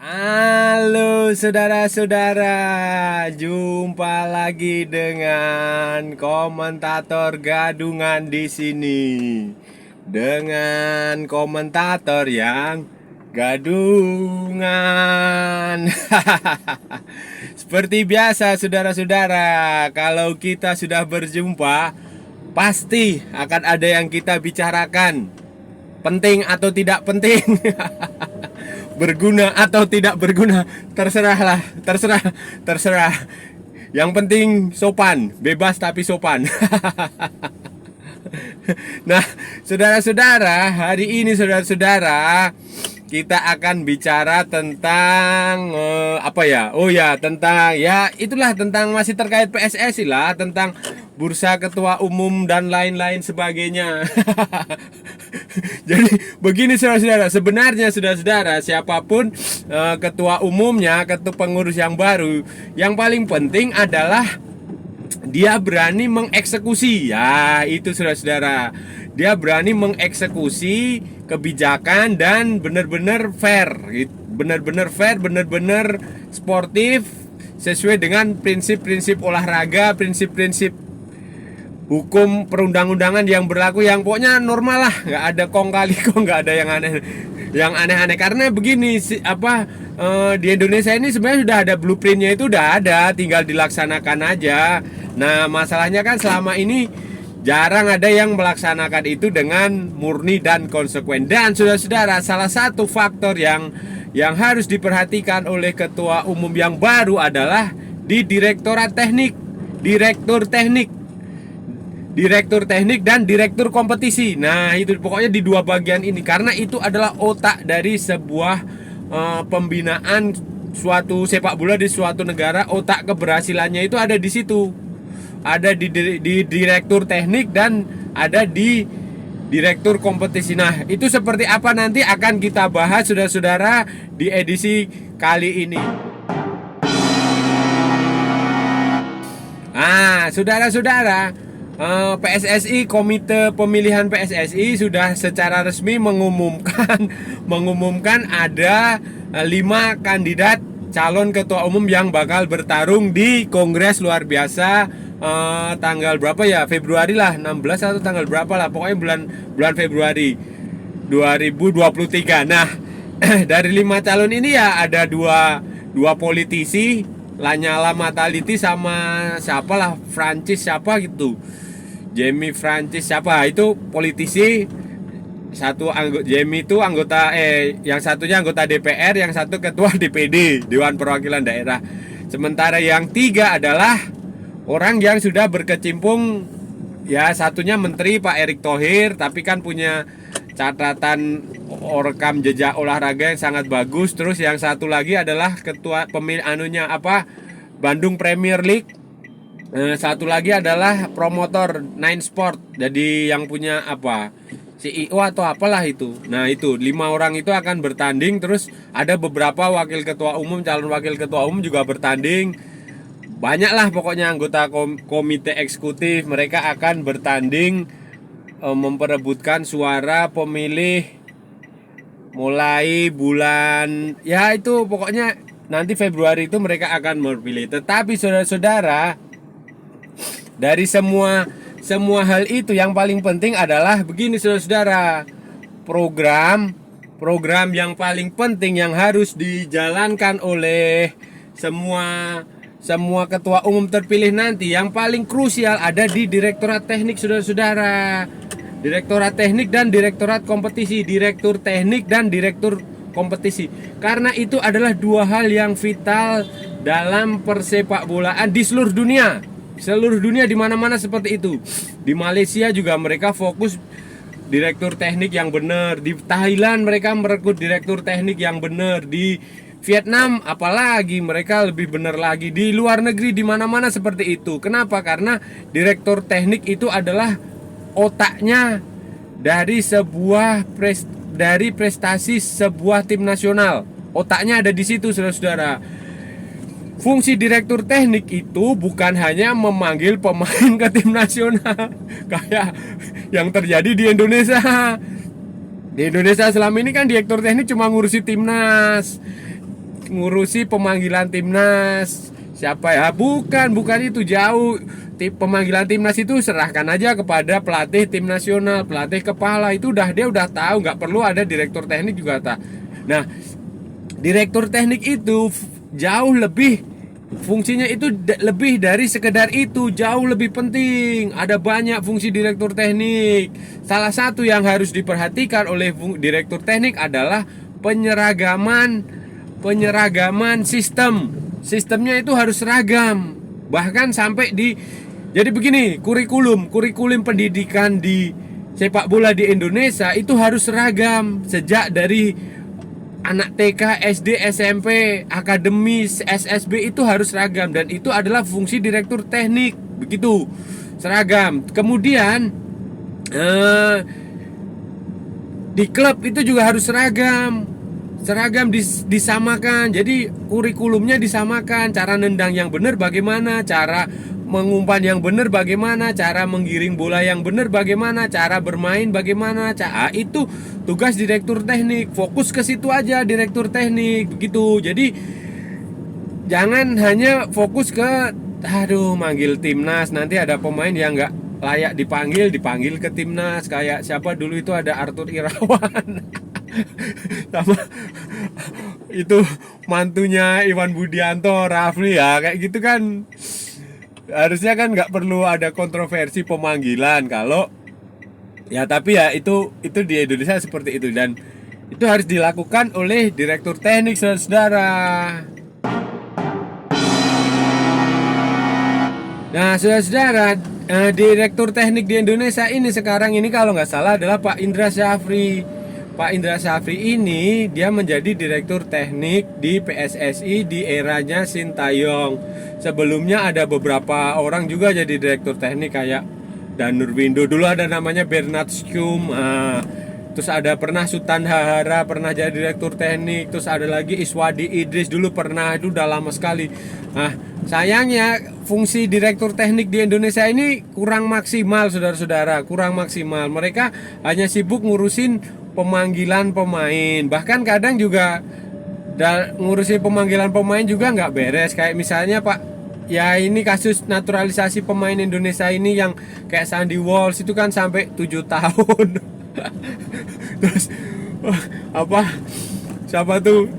Halo saudara-saudara, jumpa lagi dengan komentator gadungan di sini. Dengan komentator yang gadungan. Seperti biasa saudara-saudara, kalau kita sudah berjumpa, pasti akan ada yang kita bicarakan. Penting atau tidak penting. Berguna atau tidak berguna, terserahlah, terserah. Yang penting sopan, bebas tapi sopan. Nah, saudara-saudara, hari ini saudara-saudara, kita akan bicara tentang apa ya? Oh ya, tentang ya itulah, tentang masih terkait PSSI lah, tentang bursa ketua umum dan lain-lain sebagainya. Jadi begini saudara-saudara, sebenarnya saudara-saudara, siapapun ketua umumnya, ketua pengurus yang baru, yang paling penting adalah dia berani mengeksekusi. Ya, itu saudara-saudara. Dia berani mengeksekusi kebijakan dan benar-benar fair. Benar-benar fair, benar-benar sportif, sesuai dengan prinsip-prinsip olahraga, prinsip-prinsip hukum perundang-undangan yang berlaku, yang pokoknya normal lah, nggak ada kong kali kong, nggak ada yang aneh-aneh. Karena begini, di Indonesia ini sebenarnya sudah ada blueprintnya, itu udah ada, tinggal dilaksanakan aja. Nah, masalahnya kan selama ini jarang ada yang melaksanakan itu dengan murni dan konsekuen. Dan saudara-saudara, salah satu faktor yang harus diperhatikan oleh ketua umum yang baru adalah di Direktorat Teknik, Direktur Teknik dan Direktur Kompetisi. Nah, itu pokoknya di dua bagian ini, karena itu adalah otak dari sebuah pembinaan suatu sepak bola di suatu negara. Otak keberhasilannya itu ada di situ. Ada di Direktur Teknik dan ada di Direktur Kompetisi. Nah, itu seperti apa nanti akan kita bahas saudara-saudara di edisi kali ini. Ah, saudara-saudara, PSSI, Komite Pemilihan PSSI sudah secara resmi mengumumkan ada 5 kandidat calon ketua umum yang bakal bertarung di Kongres luar biasa tanggal berapa ya? Februari lah, 16 atau tanggal berapa lah, pokoknya bulan Februari 2023. Nah, dari 5 calon ini ya ada dua politisi, Lanyala Mataliti sama siapa lah, Jamie Francis siapa, itu politisi. Jamie itu anggota yang satunya anggota DPR, yang satu ketua DPD, Dewan Perwakilan Daerah. Sementara yang 3 adalah orang yang sudah berkecimpung, ya satunya menteri Pak Erick Thohir, tapi kan punya catatan rekam jejak olahraga yang sangat bagus. Terus yang satu lagi adalah ketua Bandung Premier League. Satu lagi adalah promotor Nine Sport, jadi yang punya CEO atau apalah itu. Nah, itu 5 orang itu akan bertanding. Terus ada beberapa wakil ketua umum, calon wakil ketua umum juga bertanding. Banyak lah pokoknya anggota komite eksekutif. Mereka akan bertanding memperebutkan suara pemilih mulai bulan, ya itu pokoknya nanti Februari itu mereka akan berpilih. Tetapi saudara-saudara, dari semua hal itu yang paling penting adalah begini saudara-saudara, program yang paling penting yang harus dijalankan oleh semua ketua umum terpilih nanti, yang paling krusial ada di Direktorat Teknik saudara-saudara. Direktorat Teknik dan Direktorat Kompetisi, Direktur Teknik dan Direktur Kompetisi. Karena itu adalah 2 hal yang vital dalam persepak bolaan di seluruh dunia. Seluruh dunia di mana-mana seperti itu. Di Malaysia juga mereka fokus direktur teknik yang benar. Di Thailand mereka merekrut direktur teknik yang benar. Di Vietnam apalagi mereka lebih benar lagi. Di luar negeri di mana-mana seperti itu. Kenapa? Karena direktur teknik itu adalah otaknya dari prestasi sebuah tim nasional. Otaknya ada di situ saudara-saudara. Fungsi direktur teknik itu bukan hanya memanggil pemain ke tim nasional kayak yang terjadi di Indonesia. Di Indonesia selama ini kan direktur teknik cuma ngurusi timnas. ngurusi pemanggilan timnas. Siapa ya? Bukan itu, jauh. Pemanggilan timnas itu serahkan aja kepada pelatih tim nasional, pelatih kepala. Itu dia udah tahu, nggak perlu ada direktur teknik juga tak. Nah, direktur teknik itu jauh lebih, fungsinya itu lebih dari sekedar itu, jauh lebih penting. Ada banyak fungsi direktur teknik. Salah satu yang harus diperhatikan oleh direktur teknik adalah penyeragaman sistem. Sistemnya itu harus seragam. Bahkan sampai jadi begini, kurikulum pendidikan di sepak bola di Indonesia itu harus seragam sejak dari anak TK, SD, SMP, akademis, SSB itu harus seragam, dan itu adalah fungsi direktur teknik, begitu, seragam. Kemudian di klub itu juga harus seragam disamakan. Jadi kurikulumnya disamakan, cara nendang yang benar bagaimana, cara mengumpan yang benar bagaimana, cara menggiring bola yang benar bagaimana, cara bermain bagaimana. Itu tugas direktur teknik. Fokus ke situ aja direktur teknik, begitu. Jadi jangan hanya fokus ke manggil timnas, nanti ada pemain yang nggak layak dipanggil ke timnas. Kayak siapa dulu itu, ada Arthur Irawan sama itu mantunya Iwan Budianto, Rafli, ya kayak gitu kan. Harusnya kan nggak perlu ada kontroversi pemanggilan kalau ya, tapi ya itu di Indonesia seperti itu, dan itu harus dilakukan oleh direktur teknik, saudara. Nah, saudara-saudara, direktur teknik di Indonesia ini sekarang ini kalau nggak salah adalah Pak Indra Syafri. Pak Indra Syafri ini dia menjadi direktur teknik di PSSI di eranya Sintayong. Sebelumnya ada beberapa orang juga jadi direktur teknik kayak Danur Windo, dulu ada namanya Bernard Skum. Terus ada pernah Sultan Hahara pernah jadi direktur teknik. Terus ada lagi Iswadi Idris dulu pernah, itu udah lama sekali. Nah, sayangnya fungsi direktur teknik di Indonesia ini kurang maksimal, saudara-saudara, kurang maksimal. Mereka hanya sibuk ngurusin pemanggilan pemain, bahkan kadang juga ngurusin pemanggilan pemain juga nggak beres. Kayak misalnya ya ini kasus naturalisasi pemain Indonesia ini yang kayak Sandy Walsh itu kan sampai 7 tahun. Terus siapa tuh,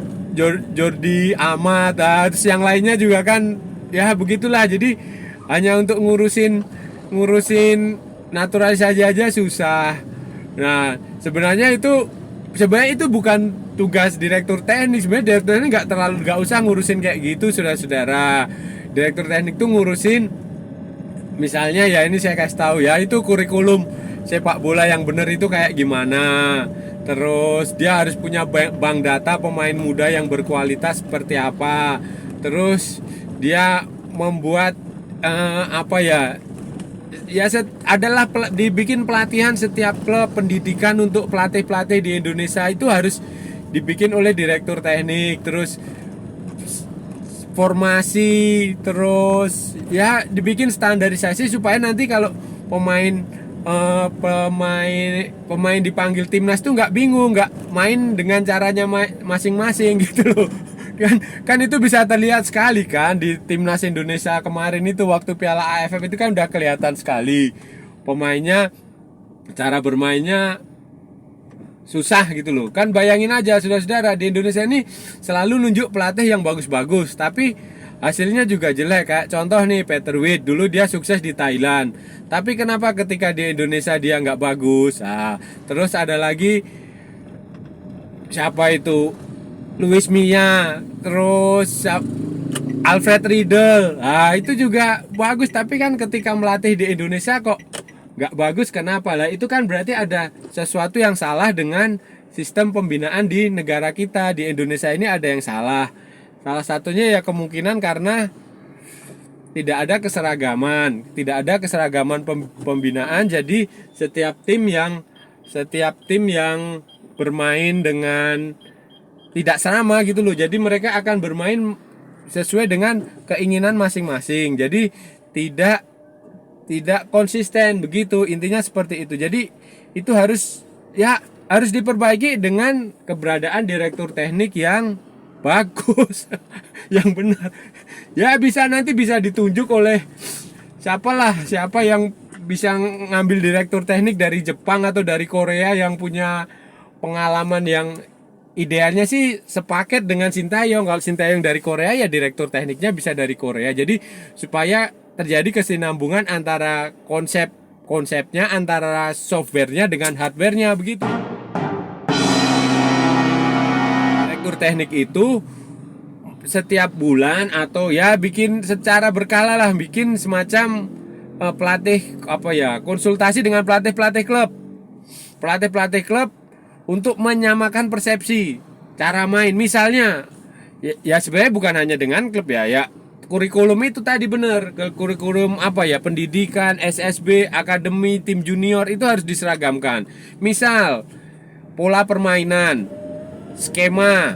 Jordi Amat, terus yang lainnya juga kan ya begitulah. Jadi hanya untuk ngurusin naturalisasi aja susah. Nah, sebenarnya itu bukan tugas direktur teknik. Sebenarnya direktur teknik nggak usah ngurusin kayak gitu, saudara-saudara. Direktur teknik tuh ngurusin, misalnya ya ini saya kasih tahu ya, itu kurikulum sepak bola yang benar itu kayak gimana. Terus dia harus punya bank data pemain muda yang berkualitas seperti apa. Terus dia membuat adalah dibikin pelatihan setiap klub pendidikan untuk pelatih-pelatih di Indonesia itu harus dibikin oleh direktur teknik. Terus formasi, terus ya dibikin standarisasi supaya nanti kalau pemain dipanggil timnas tuh nggak bingung, nggak main dengan caranya masing-masing gitu loh. Kan itu bisa terlihat sekali kan di timnas Indonesia kemarin itu waktu Piala AFF itu kan udah kelihatan sekali pemainnya, cara bermainnya susah gitu loh. Kan bayangin aja, saudara-saudara, di Indonesia ini selalu nunjuk pelatih yang bagus-bagus tapi hasilnya juga jelek. Kayak contoh nih, Peter Witt dulu dia sukses di Thailand, tapi kenapa ketika di Indonesia dia nggak bagus? Terus ada lagi siapa itu, Luis Mia, terus Alfred Riedel. Itu juga bagus, tapi kan ketika melatih di Indonesia kok nggak bagus. Kenapa? Lah itu kan berarti ada sesuatu yang salah dengan sistem pembinaan di negara kita. Di Indonesia ini ada yang salah. Salah satunya ya kemungkinan karena tidak ada keseragaman pembinaan. Jadi setiap tim yang bermain dengan tidak sama gitu loh. Jadi mereka akan bermain sesuai dengan keinginan masing-masing. Jadi tidak konsisten begitu. Intinya seperti itu. Jadi itu harus diperbaiki dengan keberadaan direktur teknik yang bagus. Yang benar. Ya bisa, nanti bisa ditunjuk oleh siapa yang bisa ngambil direktur teknik dari Jepang atau dari Korea yang punya pengalaman yang idealnya sih sepaket dengan Sintayong. Kalau Sintayong dari Korea ya direktur tekniknya bisa dari Korea. Jadi supaya terjadi kesinambungan antara konsepnya, antara softwarenya dengan hardwarenya begitu. Direktur teknik itu setiap bulan atau ya bikin secara berkala lah, bikin semacam pelatih apa ya, konsultasi dengan pelatih klub untuk menyamakan persepsi cara main. Misalnya ya sebenarnya bukan hanya dengan klub ya kurikulum itu tadi bener, ke kurikulum apa ya, pendidikan, SSB, akademi, tim junior itu harus diseragamkan. Misal pola permainan, skema,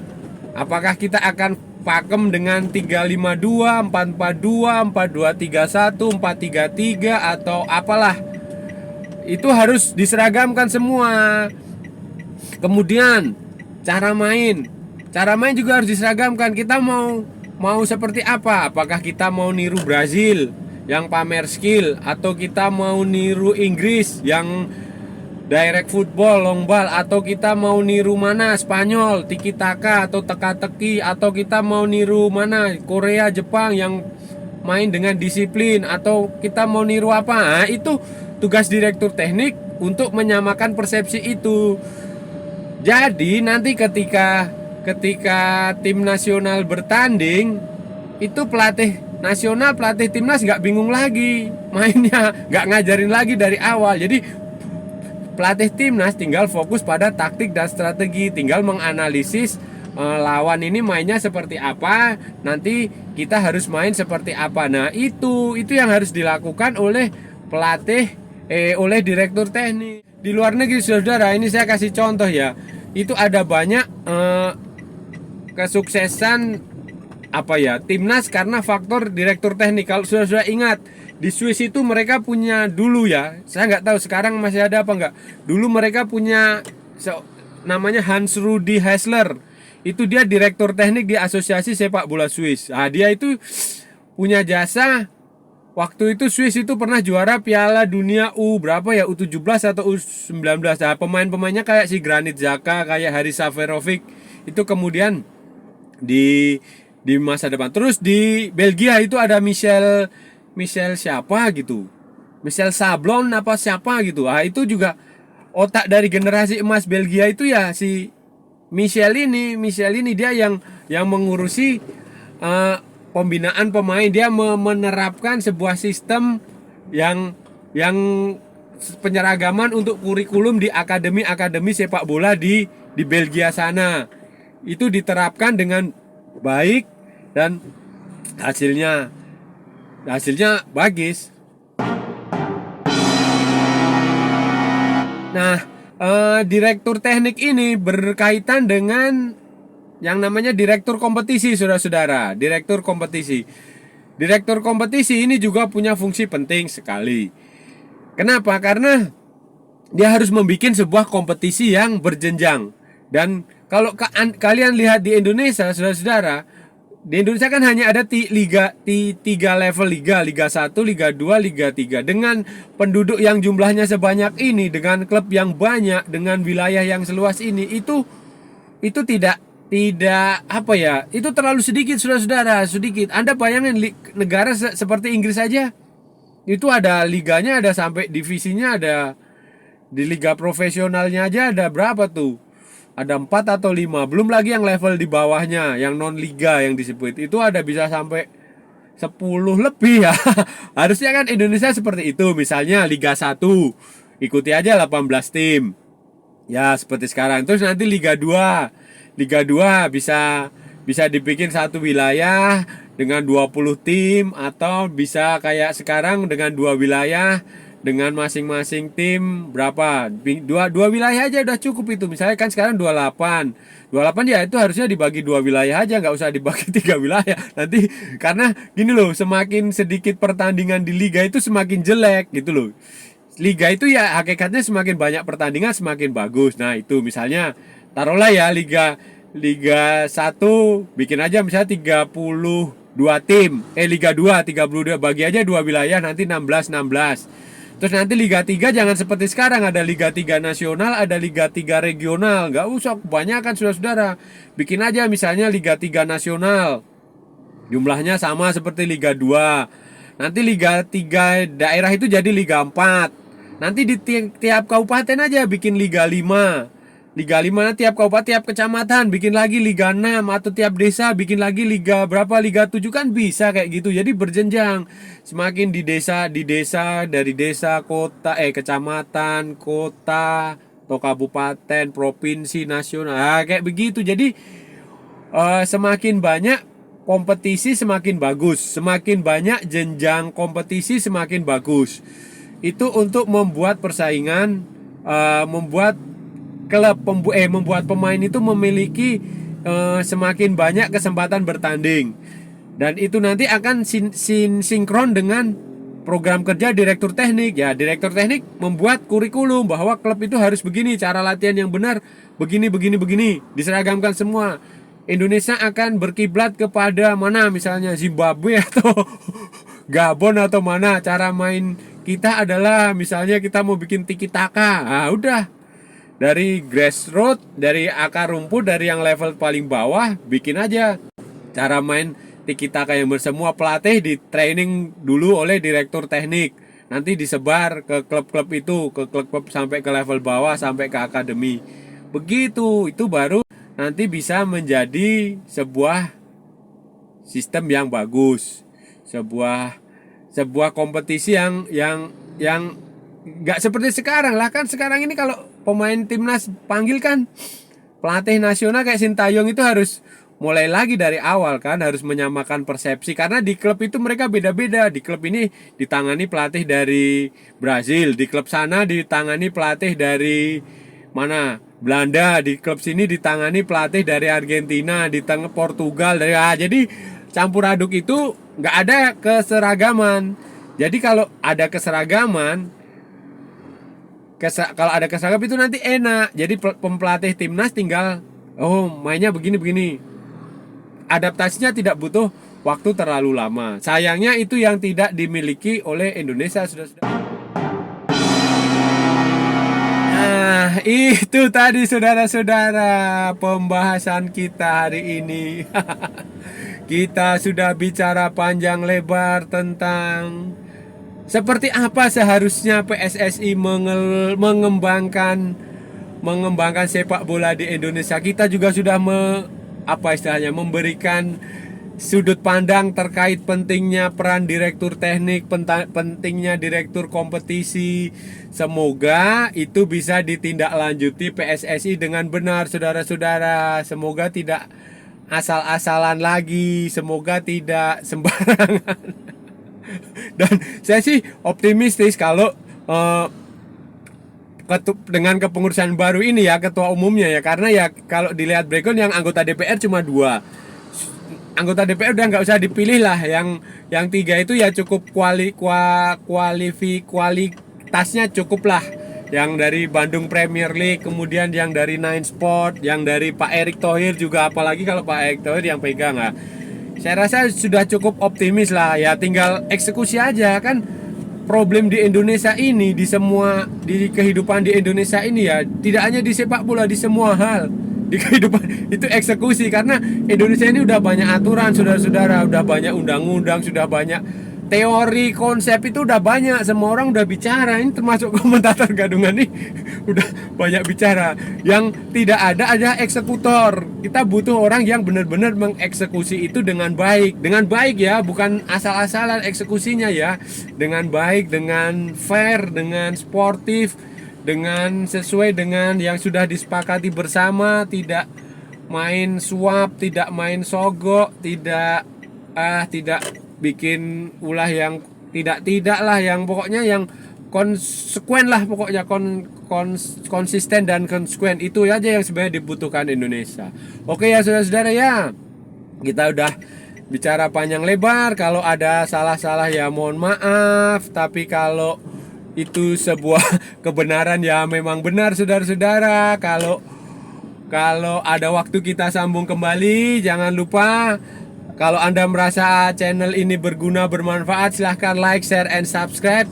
apakah kita akan pakem dengan 352, 442, 4231, 433 atau apalah. Itu harus diseragamkan semua. Kemudian cara main juga harus diseragamkan. Kita mau seperti apa? Apakah kita mau niru Brazil yang pamer skill, atau kita mau niru Inggris yang direct football, long ball, atau kita mau niru mana Spanyol, tiki taka atau teka-teki, atau kita mau niru mana Korea, Jepang yang main dengan disiplin, atau kita mau niru apa? Nah, itu tugas direktur teknik untuk menyamakan persepsi itu. Jadi nanti ketika tim nasional bertanding, itu pelatih nasional, pelatih timnas nggak bingung lagi mainnya, nggak ngajarin lagi dari awal. Jadi pelatih timnas tinggal fokus pada taktik dan strategi, tinggal menganalisis lawan ini mainnya seperti apa, nanti kita harus main seperti apa. Nah itu yang harus dilakukan oleh oleh direktur teknik. Di luar negeri, saudara, ini saya kasih contoh ya, itu ada banyak kesuksesan apa ya timnas karena faktor direktur teknik. Kalau sudah ingat, di Swiss itu mereka punya dulu ya, saya nggak tahu sekarang masih ada apa nggak. Dulu mereka punya namanya Hans Rudi Hessler. Itu dia direktur teknik di Asosiasi Sepak Bola Swiss. Nah, dia itu punya jasa. Waktu itu Swiss itu pernah juara Piala Dunia berapa ya, U17 atau U19. Nah, pemain-pemainnya kayak si Granit Xhaka, kayak Haris Seferovic. Itu kemudian di masa depan. Terus di Belgia itu ada Michel siapa gitu, Michel Sablon apa siapa gitu. Ah itu juga otak dari generasi emas Belgia itu ya, si Michel ini dia yang mengurusi pembinaan pemain. Dia menerapkan sebuah sistem yang penyeragaman untuk kurikulum di akademi sepak bola di Belgia sana. Itu diterapkan dengan baik dan hasilnya bagus. Nah, direktur teknik ini berkaitan dengan yang namanya direktur kompetisi, saudara-saudara. Direktur kompetisi ini juga punya fungsi penting sekali. Kenapa? Karena dia harus membuat sebuah kompetisi yang berjenjang. Dan kalau kalian lihat di Indonesia, saudara-saudara, di Indonesia kan hanya ada tiga level liga 1, Liga 2, Liga 3. Dengan penduduk yang jumlahnya sebanyak ini, dengan klub yang banyak, dengan wilayah yang seluas ini, itu tidak apa ya, itu terlalu sedikit, saudara-saudara, sedikit. Anda bayangin negara seperti Inggris saja, itu ada liganya, ada sampai divisinya, ada di liga profesionalnya aja ada berapa tuh? Ada 4 atau 5, belum lagi yang level di bawahnya, yang non liga yang disebut, itu ada bisa sampai 10 lebih ya. Harusnya kan Indonesia seperti itu. Misalnya Liga 1 ikuti aja 18 tim ya seperti sekarang. Terus nanti Liga 2 bisa dibikin satu wilayah dengan 20 tim, atau bisa kayak sekarang dengan 2 wilayah dengan masing-masing tim berapa, dua wilayah aja udah cukup itu. Misalnya kan sekarang 28 ya, itu harusnya dibagi 2 wilayah aja, nggak usah dibagi 3 wilayah nanti. Karena gini loh, semakin sedikit pertandingan di liga itu semakin jelek gitu loh. Liga itu ya hakikatnya semakin banyak pertandingan semakin bagus. Nah itu misalnya taruhlah ya Liga 1 bikin aja misalnya 32 tim. Liga 2 32, bagi aja dua wilayah, nanti 16. Terus nanti Liga 3 jangan seperti sekarang, ada Liga 3 nasional, ada Liga 3 regional. Nggak usah kebanyakan saudara-saudara. Bikin aja misalnya Liga 3 nasional, jumlahnya sama seperti Liga 2. Nanti Liga 3 daerah itu jadi Liga 4. Nanti di tiap kabupaten aja bikin Liga 5. Liga 5 tiap kabupaten, tiap kecamatan bikin lagi Liga 6, atau tiap desa bikin lagi Liga berapa, Liga 7, kan bisa kayak gitu. Jadi berjenjang. Semakin di desa dari desa, kota, kecamatan, kota, atau kabupaten, provinsi, nasional. Kayak begitu. Jadi semakin banyak kompetisi semakin bagus. Semakin banyak jenjang kompetisi semakin bagus. Itu untuk membuat persaingan, membuat membuat pemain itu memiliki semakin banyak kesempatan bertanding, dan itu nanti akan sinkron dengan program kerja direktur teknik. Ya, direktur teknik membuat kurikulum bahwa klub itu harus begini, cara latihan yang benar begini, diseragamkan semua. Indonesia akan berkiblat kepada mana, misalnya Zimbabwe atau Gabon atau mana. Cara main kita adalah misalnya kita mau bikin tiki taka. Nah, udah, dari grassroots, dari akar rumput, dari yang level paling bawah, bikin aja cara main tiki taka yang bersemua. Pelatih di training dulu oleh direktur teknik, nanti disebar ke klub-klub itu, ke klub-klub sampai ke level bawah, sampai ke akademi. Begitu, itu baru nanti bisa menjadi sebuah sistem yang bagus, sebuah kompetisi yang nggak seperti sekarang lah. Kan sekarang ini kalau pemain timnas panggil kan, pelatih nasional kayak Sintayong itu harus mulai lagi dari awal kan, harus menyamakan persepsi, karena di klub itu mereka beda-beda. Di klub ini ditangani pelatih dari Brazil, di klub sana ditangani pelatih dari mana, Belanda, di klub sini ditangani pelatih dari Argentina, di tengah Portugal dari jadi campur aduk itu, nggak ada keseragaman. Jadi kalau ada keseragaman, itu nanti enak. Jadi pelatih timnas tinggal mainnya begini. Adaptasinya tidak butuh waktu terlalu lama. Sayangnya itu yang tidak dimiliki oleh Indonesia, sudah. Nah, itu tadi saudara-saudara pembahasan kita hari ini. Kita sudah bicara panjang lebar tentang seperti apa seharusnya PSSI mengembangkan sepak bola di Indonesia. Kita juga sudah memberikan sudut pandang terkait pentingnya peran direktur teknik, pentingnya direktur kompetisi. Semoga itu bisa ditindaklanjuti PSSI dengan benar, saudara-saudara. Semoga tidak asal-asalan lagi, semoga tidak sembarangan. Dan saya sih optimistis kalau dengan kepengurusan baru ini ya, ketua umumnya ya, karena ya kalau dilihat breakdown yang anggota DPR cuma 2. Anggota DPR udah nggak usah dipilih lah, yang 3 itu ya cukup kualitasnya cukup lah, yang dari Bandung Premier League, kemudian yang dari Nine Sport, yang dari Pak Erick Thohir juga, apalagi kalau Pak Erick Thohir yang pegang lah. Saya rasa sudah cukup optimis lah ya, tinggal eksekusi aja kan. Problem di Indonesia ini, di kehidupan di Indonesia ini ya, tidak hanya di sepak bola, di semua hal di kehidupan itu eksekusi. Karena Indonesia ini udah banyak aturan, saudara-saudara, udah banyak undang-undang, sudah banyak teori, konsep itu udah banyak, semua orang udah bicara. Ini termasuk komentator gadungan nih udah banyak bicara. Yang tidak ada eksekutor. Kita butuh orang yang benar-benar mengeksekusi itu dengan baik ya, bukan asal-asalan eksekusinya ya, dengan baik, dengan fair, dengan sportif, dengan sesuai dengan yang sudah disepakati bersama, tidak main suap, tidak main sogok, tidak bikin ulah yang tidak lah, yang pokoknya yang konsekuen lah, pokoknya konsisten dan konsekuen. Itu aja yang sebenarnya dibutuhkan Indonesia. Oke ya saudara-saudara ya, kita udah bicara panjang lebar. Kalau ada salah-salah ya mohon maaf, tapi kalau itu sebuah kebenaran ya memang benar, saudara-saudara. Kalau ada waktu kita sambung kembali. Jangan lupa, kalau Anda merasa channel ini berguna, bermanfaat, silahkan like, share, and subscribe.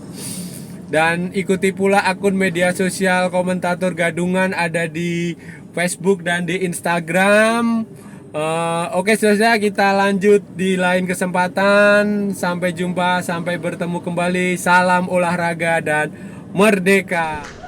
Dan ikuti pula akun media sosial Komentator Gadungan, ada di Facebook dan di Instagram. Oke, saudara, kita lanjut di lain kesempatan. Sampai jumpa, sampai bertemu kembali. Salam olahraga dan merdeka.